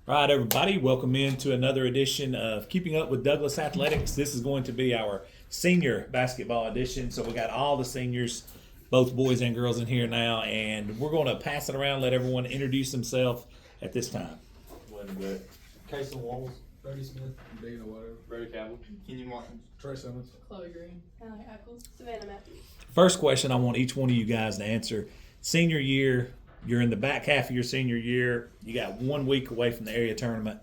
All right, everybody, welcome into another edition of Keeping Up with Douglas Athletics. This is going to be our senior basketball edition. So we got all the seniors, both boys and girls in here now, and we're going to pass it around, let everyone introduce themselves at this time. Wayne Brett, Kason Walls, Brody Smith, Dana Whatever, Brady Campbell, Kenyon Watkins, Trey Simmons. Chloe Green, Allie Ackles, Savannah Matthews. First question I want each one of you guys to answer. Senior year, you're in the back half of your senior year. You got 1 week away from the area tournament.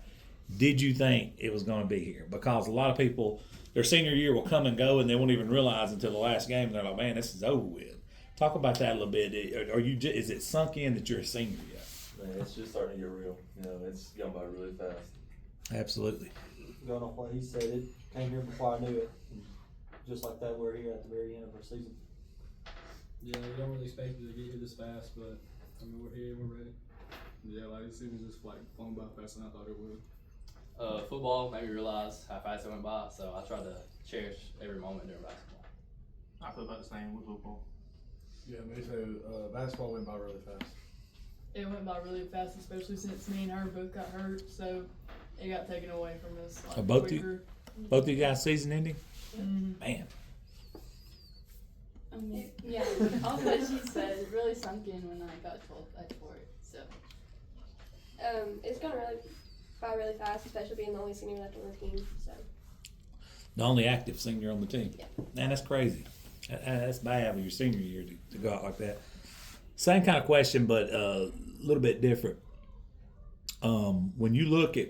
Did you think it was going to be here? Because a lot of people, their senior year will come and go, and they won't even realize until the last game. They're like, "Man, this is over with." Talk about that a little bit. Are you? Is it sunk in that you're a senior yet? man, it's just starting to get real. You know, it's gone by really fast. Absolutely. going off what he said, it came here before I knew it. And just like that, we're here at the very end of our season. Yeah, we don't really expect it to get here this fast, but I mean we're here, we're ready. yeah, like this season just like flown by faster than I thought it would. Football made me realize how fast it went by, so I tried to cherish every moment during basketball. I feel about the same with football. Yeah, me too. Basketball went by really fast. It went by really fast, especially since me and her both got hurt, so it got taken away from us. Like, So both quicker. Both of you guys season ending? Mhm. Man. Yeah, all that she said it really sunk in when I got told that for it. So, it's gonna really by really fast, especially being the only senior left on the team. So, The only active senior on the team. Yeah. Man, that's crazy. That's bad with your senior year to go out like that. Same kind of question, but a little bit different. When you look at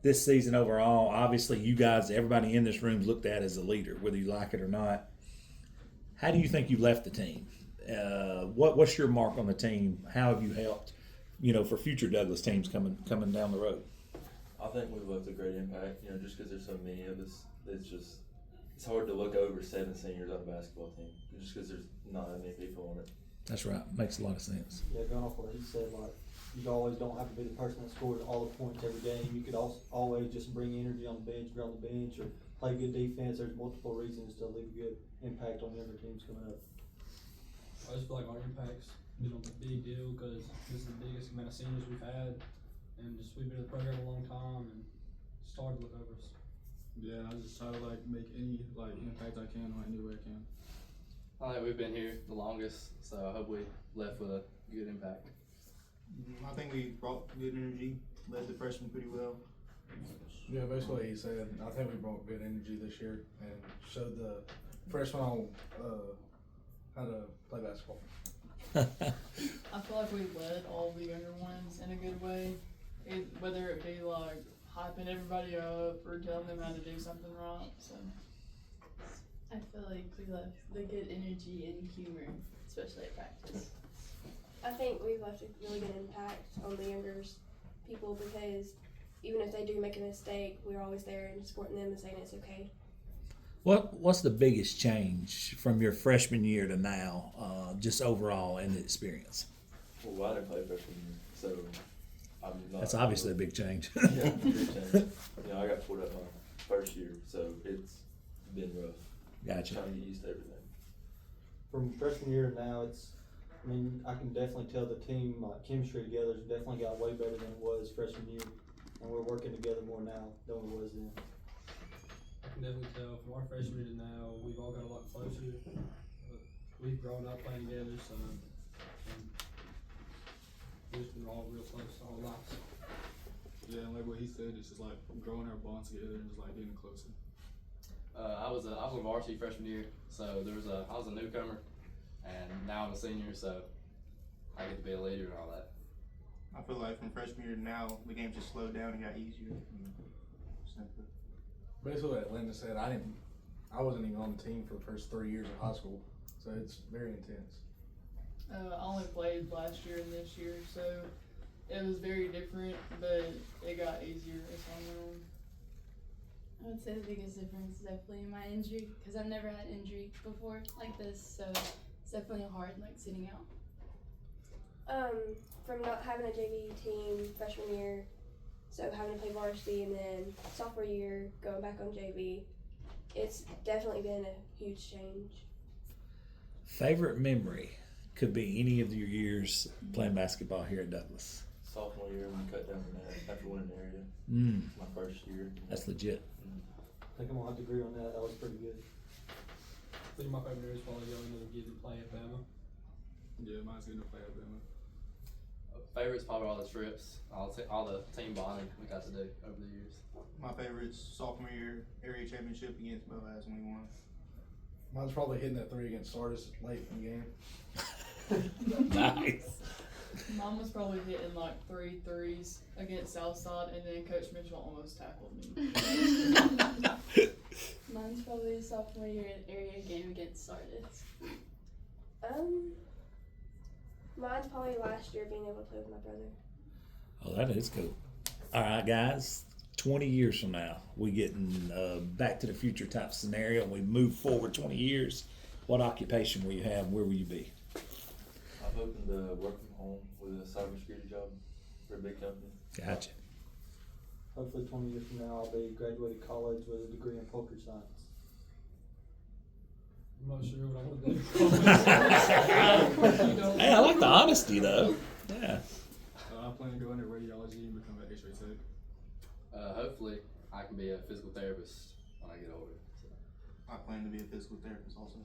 this season overall, obviously you guys, everybody in this room is looked at as a leader, whether you like it or not. How do you think you left the team? What's your mark on the team? How have you helped, for future Douglas teams coming down the road? I think we've left a great impact. You know, just because there's so many of us, it's hard to look over 7 seniors on a basketball team, just because there's not that many people on it. That's right. Makes a lot of sense. Yeah, going off what he said, like, you always don't have to be the person that scores all the points every game. You could also always just bring energy on the bench, be on the bench, or play good defense. There's multiple reasons to leave a good impact on younger teams coming up. I just feel like our impact's been a big deal because this is the biggest amount of seniors we've had, and just we've been in the program a long time, and it's hard to look over us. Yeah, I just try to make any impact I can on any way I can. I think we've been here the longest, so I hope we left with a good impact. I think we brought good energy, led the freshmen pretty well. Yeah, basically what he said. I think we brought good energy this year and showed the freshmen on how to play basketball. I feel like we led all the younger ones in a good way, whether it be like hyping everybody up or telling them how to do something right. So I feel like we left the good energy and humor, especially at practice. I think we've left a really good impact on the younger people because even if they do make a mistake, we're always there and supporting them and saying it's okay. What's the biggest change from your freshman year to now, just overall in the experience? Well, I didn't play freshman year, so I'm not. That's obviously a big change. Yeah, big change. I got pulled up my first year, so it's been rough. Gotcha. Trying to get used to everything. From freshman year to now, I can definitely tell the team chemistry together has definitely got way better than it was freshman year, and we're working together more now than we was then. I can definitely tell from our freshman year to now, we've all got a lot closer. We've grown up playing together, so we've been all real close our whole lives. Yeah, and like what he said, it's just like growing our bonds together and just like getting closer. I was a varsity freshman year, so I was a newcomer, and now I'm a senior, so I get to be a leader and all that. I feel like from freshman year to now, the game just slowed down and got easier. Simpler. Basically what Linda said, I wasn't even on the team for the first 3 years of high school, so it's very intense. I only played last year and this year, so it was very different, but it got easier as time went on. I would say the biggest difference is definitely my injury because I've never had injury before like this, so it's definitely hard sitting out. From not having a JV team freshman year, so having to play varsity, and then sophomore year going back on JV, it's definitely been a huge change. Favorite memory could be any of your years playing basketball here at Douglas. sophomore year when we cut down the net after winning the area. Mm, My first year. that's legit. I think I'm gonna have to agree on that. That was pretty good. I think my favorite area is probably going to get to play at Bama. Yeah, mine's getting to play at Bama. Favorite's probably all the trips, all the team bonding we got to do over the years. My favorite's sophomore year area championship against Boaz when we won. Mine's probably hitting that 3 against Sardis late in the game. Nice. Mine was probably hitting like 3 threes against Southside, and then Coach Mitchell almost tackled me. Mine's probably a sophomore year area game against Sardis. Mine's probably last year being able to play with my brother. Oh, that is cool. All right, guys. 20 years from now, we getting Back to the Future type scenario, and we move forward 20 years. What occupation will you have? Where will you be? I'm hoping to work from home with a cybersecurity job for a big company. Gotcha. Hopefully 20 years from now, I'll be graduated college with a degree in poultry science. I'm not sure what I'm gonna do. Hey, I like the honesty though. Yeah. I plan to go into radiology and become an X-ray tech. Hopefully, I can be a physical therapist when I get older. So. I plan to be a physical therapist also.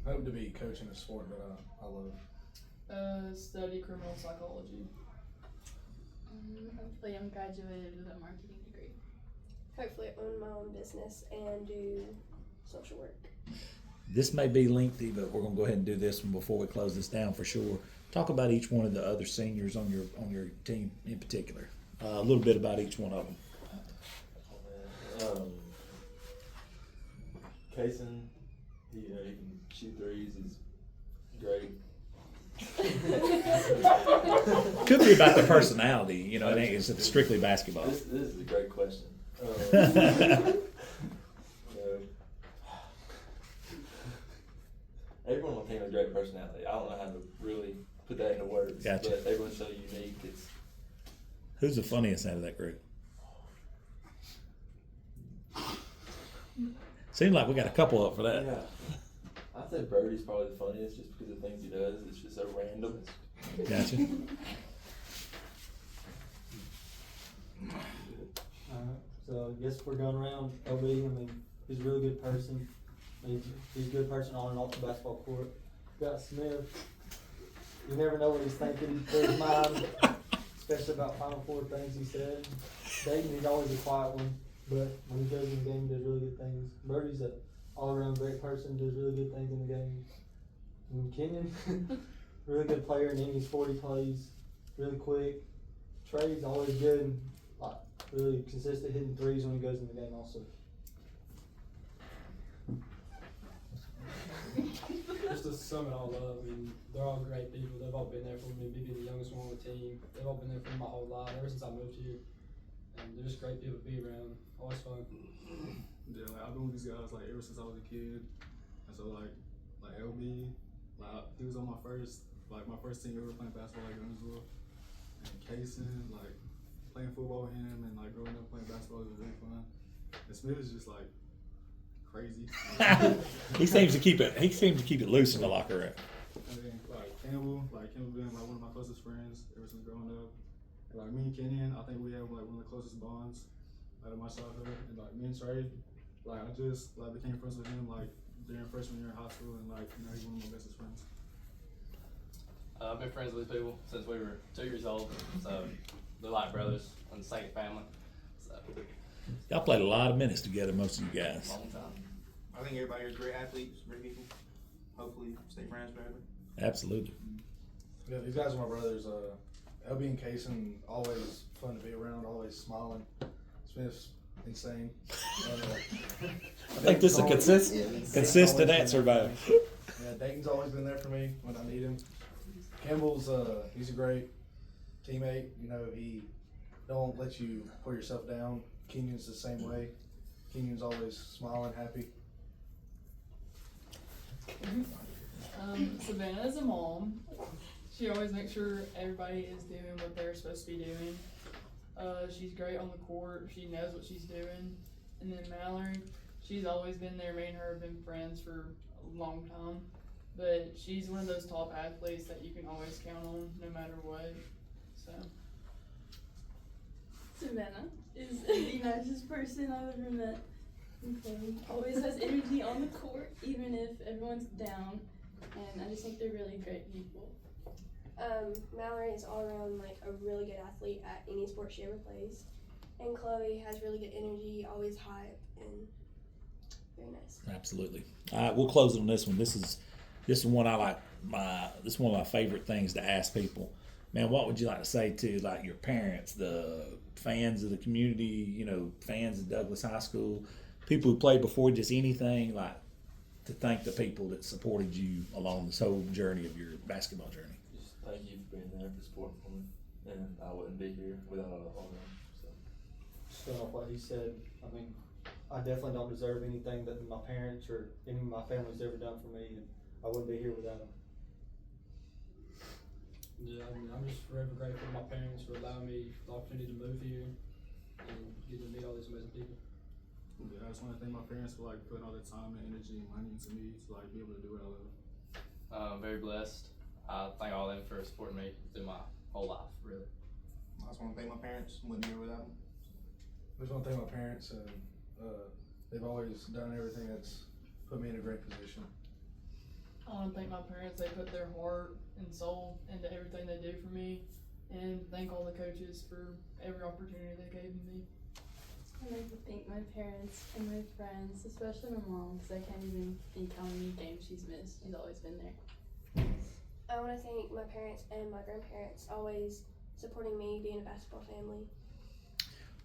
I hope to be coaching a sport that I love. Study criminal psychology. Hopefully I'm graduated with a marketing degree. Hopefully own my own business and do social work. This may be lengthy, but we're gonna go ahead and do this one before we close this down for sure. Talk about each one of the other seniors on your team in particular. A little bit about each one of them. Kaysen, he can shoot threes. He's great. Could be about the personality, you know. It ain't it's strictly basketball. This is a great question. Everyone on the team has a great personality. I don't know how to really put that into words. Gotcha. But everyone's so unique. It's Who's the funniest out of that group? Seems like we got a couple up for that. yeah. I'd say Birdie's probably the funniest just because of the things he does. It's just so random. Gotcha. So I guess if we're going around, LB, I mean, he's a really good person. He's a good person on and off the basketball court. Got Smith. You never know what he's thinking through his mind, especially about Final Four things he said. Dayton, he's always a quiet one, but when he goes in the game, he does really good things. Birdie's an all-around great person, does really good things in the game. And Kenyon, really good player, and any sport he plays, really quick. Trey's always good, like really consistent hitting threes when he goes in the game also. Just to sum it all up, I mean, they're all great people. They've all been there for me, maybe the youngest one on the team. They've all been there for me my whole life, ever since I moved here. And they're just great people to be around. Always fun. Yeah, like I've been with these guys like ever since I was a kid, and so like LB, like he was on my first team ever playing basketball at Gunnersville, and Kaysen, like playing football with him and like growing up playing basketball was really fun. And Smith is just like crazy. He seems to keep it loose in the locker room. And then Campbell been like one of my closest friends ever since growing up. And like me and Kenyon, I think we have like one of the closest bonds out of my childhood. And like me and Trey, like I just like became friends with him like during freshman year in high school, and like he's one of my bestest friends. I've been friends with these people since we were 2 years old, so they're like brothers and the second family. So Y'all played a lot of minutes together, most of you guys. long time. I think everybody here is great athletes, great people. Hopefully stay friends forever. Absolutely. Yeah, these guys are my brothers. LB and Kaysen, always fun to be around, always smiling. Smith's insane. And, I think this is a consistent answer by him. Yeah, Dayton's always been there for me when I need him. Campbell's he's a great teammate. You know, he don't let you pull yourself down. Kenyon's the same way. Kenyon's always smiling, happy. Savannah's a mom. She always makes sure everybody is doing what they're supposed to be doing. She's great on the court. She knows what she's doing. And then Mallory, she's always been there. Me and her have been friends for a long time. But she's one of those top athletes that you can always count on no matter what. So Savannah is the nicest person I've ever met. And Chloe always has energy on the court, even if everyone's down. And I just think they're really great people. Mallory is all around like a really good athlete at any sport she ever plays. And Chloe has really good energy, always hype, and very nice. Absolutely. All right, we'll close on this one. This is one I like. This is one of my favorite things to ask people. Man, what would you like to say to like your parents, the fans of the community, you know, fans of Douglas High School, people who played before, just anything like to thank the people that supported you along this whole journey of your basketball journey? Just thank you for being there, for supporting for me, and I wouldn't be here without all of them. So. Just going off what he said, I mean, I definitely don't deserve anything that my parents or any of my family's ever done for me, and I wouldn't be here without them. Yeah, I mean, I'm just forever grateful to my parents for allowing me the opportunity to move here and getting to meet all these amazing people. Yeah, I just want to thank my parents for like putting all their time and energy and money into me to like be able to do what I love. Very blessed. I thank all of them for supporting me through my whole life, really. I just want to thank my parents. Wouldn't be here without them. I just want to thank my parents, and they've always done everything that's put me in a great position. I want to thank my parents. They put their heart and soul into everything they do for me, and thank all the coaches for every opportunity they gave me. I'd like to thank my parents and my friends, especially my mom, because I can't even think how many games she's missed. She's always been there. I want to thank my parents and my grandparents, always supporting me, being a basketball family.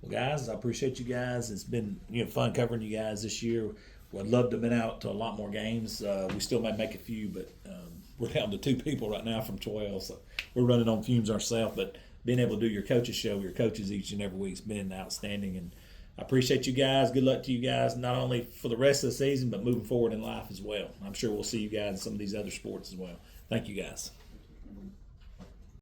Well, guys, I appreciate you guys. It's been fun covering you guys this year. I'd love to have been out to a lot more games. We still may make a few, but we're down to 2 people right now from 12, so we're running on fumes ourselves. But being able to do your coaches show, your coaches each and every week has been outstanding, and I appreciate you guys. Good luck to you guys, not only for the rest of the season, but moving forward in life as well. I'm sure we'll see you guys in some of these other sports as well. Thank you, guys.